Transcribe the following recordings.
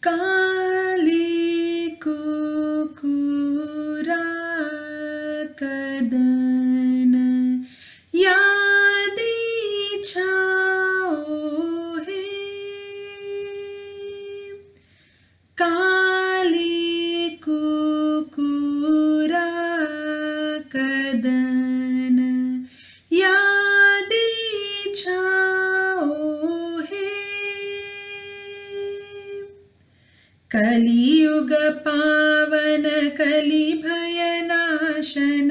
काली कुकुरा कदन यादी छाओ है काली कुकुरा कदन यादी छाओ है कलियुग पावन कलि भयनाशन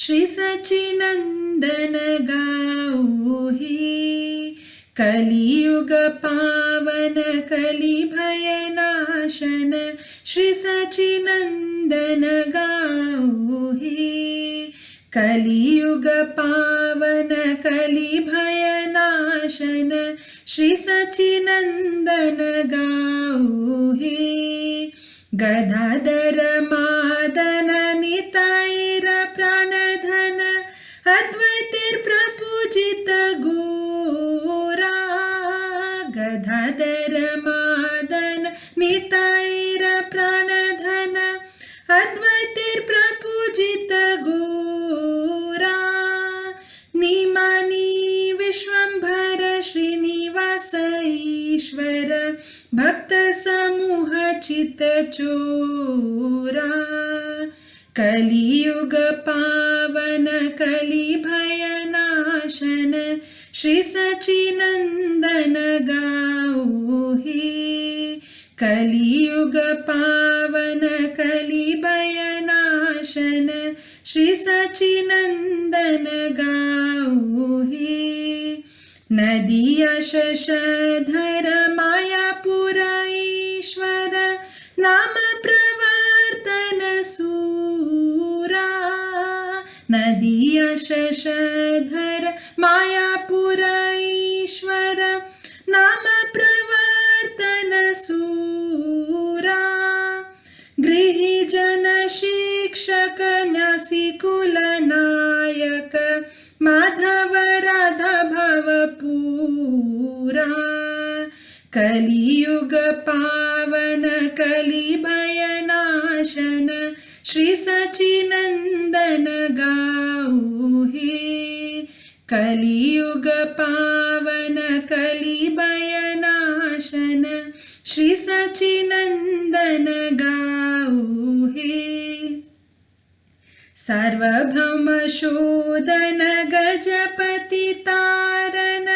श्री सच्चिनंदन गाओ हे कलियुग पावन कलि भयनाशन श्री सच्चिनंदन गाओ हे कलियुग पावन कलि भयनाशन श्री सच्चिनंदन गाओ हे गदाधर मादन निताईर प्राणधन अद्वैतीर प्रपूजित गोरा गदाधर मादन निताईर प्राणधन अद्वैतीर प्रपूजित गोरा निमानी विश्वंभर श्रीनिवास ईश्वर भक्त समूह चित चोरा कलियुग पावन कलि भयनाशन श्री सच्चिनंदन गाओ हे कलियुग पावन कलि भयनाशन श्री सच्चिनंदन गाओ हे नदिया शशधर मायापुर ईश्वर नाम प्रवर्तन सूरा नदिया शशधर मायापुर ईश्वर नाम प्रवर्तन सूरा गृहीजन शिक्षक न्यासी कुल नायक माधव राधा भवपूरा कलियुग पावन कलि भयनाशन श्री सच्चिनंदन गाओ हे कलियुग पावन कलि भयनाशन श्री सच्चिनंदन गाओ हे सार्वभौम शोधन गजपति तारन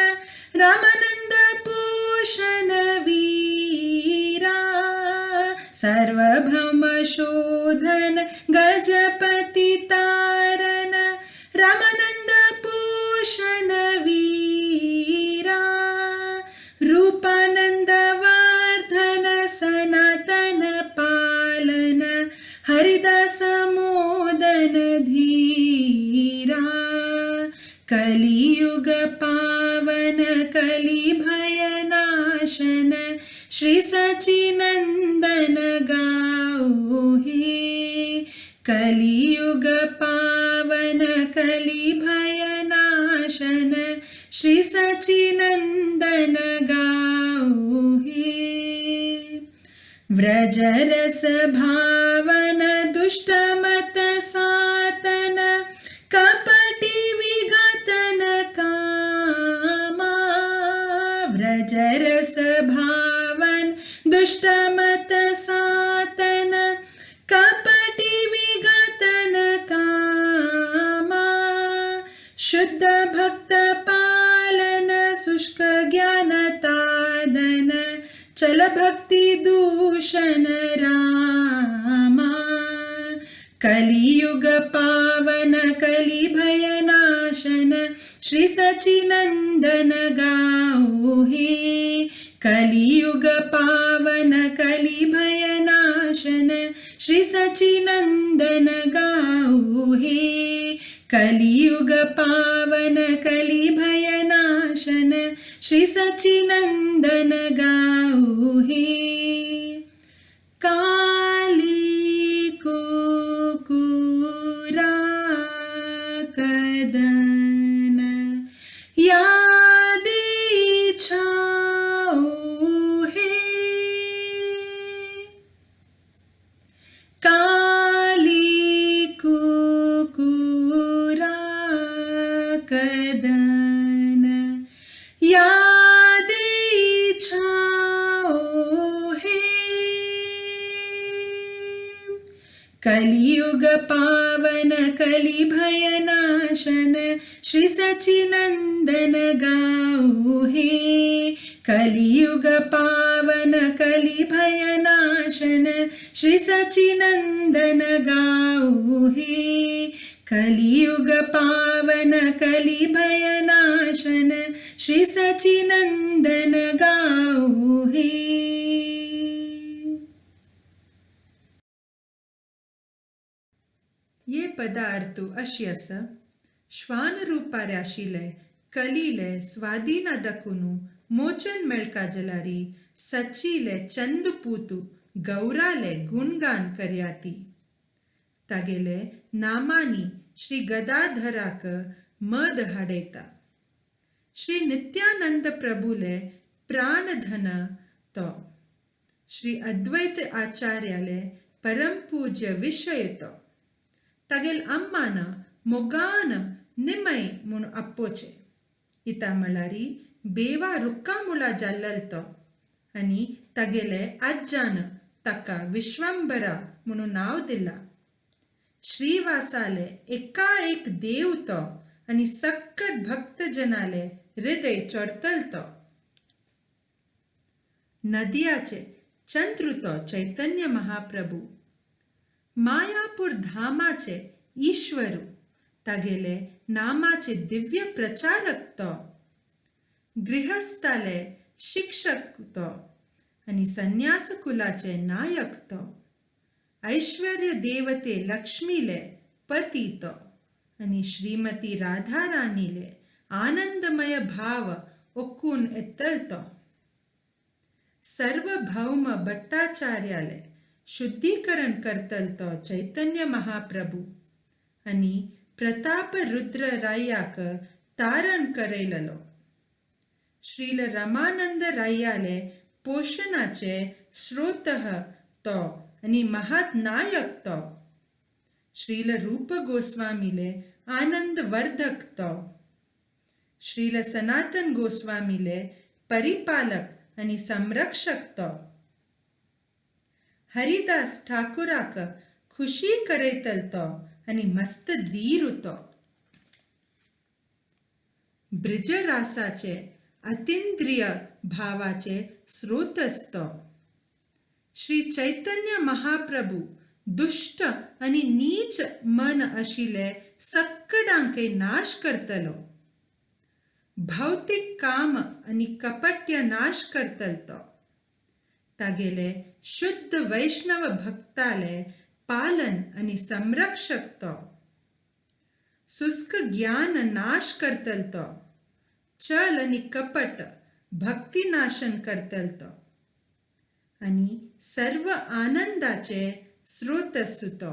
रामानंद पोषण वीरा सार्वभौम शोधन गजपति तारन रामानंद पोषण वीरा रूपानंद वर्धन सनातन पालन हरिदास मोदन धीरा कलियुग पावन कलि भयनाशन श्री सच्चिनंदन गाओ हे कलियुग पावन कलि भयनाशन श्री सच्चिनंदन गाओ हे व्रजरस भावन दुष्ट मत सातन कपटी विघतन कामा व्रजरस भावन दुष्ट मत सातन कपटी विघतन कामा शुद्ध भक्त पालन शुष्क ज्ञान तादन चल भक्ति दूषण रामा कलियुग पावन कलि भयनाशन श्री सच्चिनंदन गाओ हे कलियुग पावन कलि भयनाशन श्री सच्चिनंदन गाओ हे कलियुग पावन कलि भयनाशन श्री सच्चिनंदन गाओ हे काली कुकुरा कदन यादी छाओ हे कलियुग पावन कलि भयनाशन श्री सचिनंदन गाओ हे। कलियुग पावन कलि भयनाशन श्री सचिनंदन गाओ हे। कलियुग पावन कलि भयनाशन श्री सचिनंदन गाओ हे। ये पदार्थु अश्यस श्वान रूपार्याशिले कलीले स्वाधीन दकुनु मोचन मेळका जलारी सच्चीले चंदपूतु गौराले गुणगान कर्याती। तगेले नामानी श्री गदाधराक मद हाडेता। श्री नित्यानंद प्रभुले प्राणधन तो। श्री अद्वैत आचार्याले परम पूज्य विषय तो। तगेल अम्मान मोगान निमय मुण अप्पोचे। इता मळारी बेवा रुक्का मुळा जल्ललतो आणि तगेले अज्जान तका विश्वंभरा म्हणून नाव दिला। श्रीवासाले एकाएक देव तो आणि सक्कट भक्त जनाले हृदय चोरतलतो। नदियाचे चंद्रुतो चैतन्य महाप्रभु। मायापूर धामाचे ईश्वरू तगेले नामाचे दिव्य प्रचारक तो। गृहस्थाले शिक्षक तो आणि संन्यास कुलाचे नायक तो। ऐश्वर्य देवते लक्ष्मीले पती तो आणि श्रीमती राधा राणीले आनंदमय भाव ओकून एत्तलतो। सर्वभौम भट्टाचार्याले शुद्धीकरण करतलतो चैतन्य महाप्रभु आणि प्रताप रुद्र रायाक तारण करेललो। श्रील रमानंद रायाले पोषणाचे स्रोतः तो आणि महानायक तो। श्रील रूप गोस्वामीले आनंदवर्धक तो। श्रील सनातन गोस्वामीले परिपालक आणि संरक्षक तो। हरिदास ठाकुराक खुशी करेतलतो आणि मस्त दीरुतो। ब्रजरासाचे अतींद्रिय भावाचे स्रोतस्तो। श्री चैतन्य महाप्रभु दुष्ट आणि नीच मन आशिले सक्कडांके नाश करतलो। भौतिक काम आणि कपट्य नाश करतलतो। तगेले शुद्ध वैष्णव भक्ताले पालन आणि संरक्षक तो। शुष्क ज्ञान नाश करतलतो। चल आणि कपट भक्ती नाशन करतलतो आणि सर्व आनंदाचे स्रोत सुतो।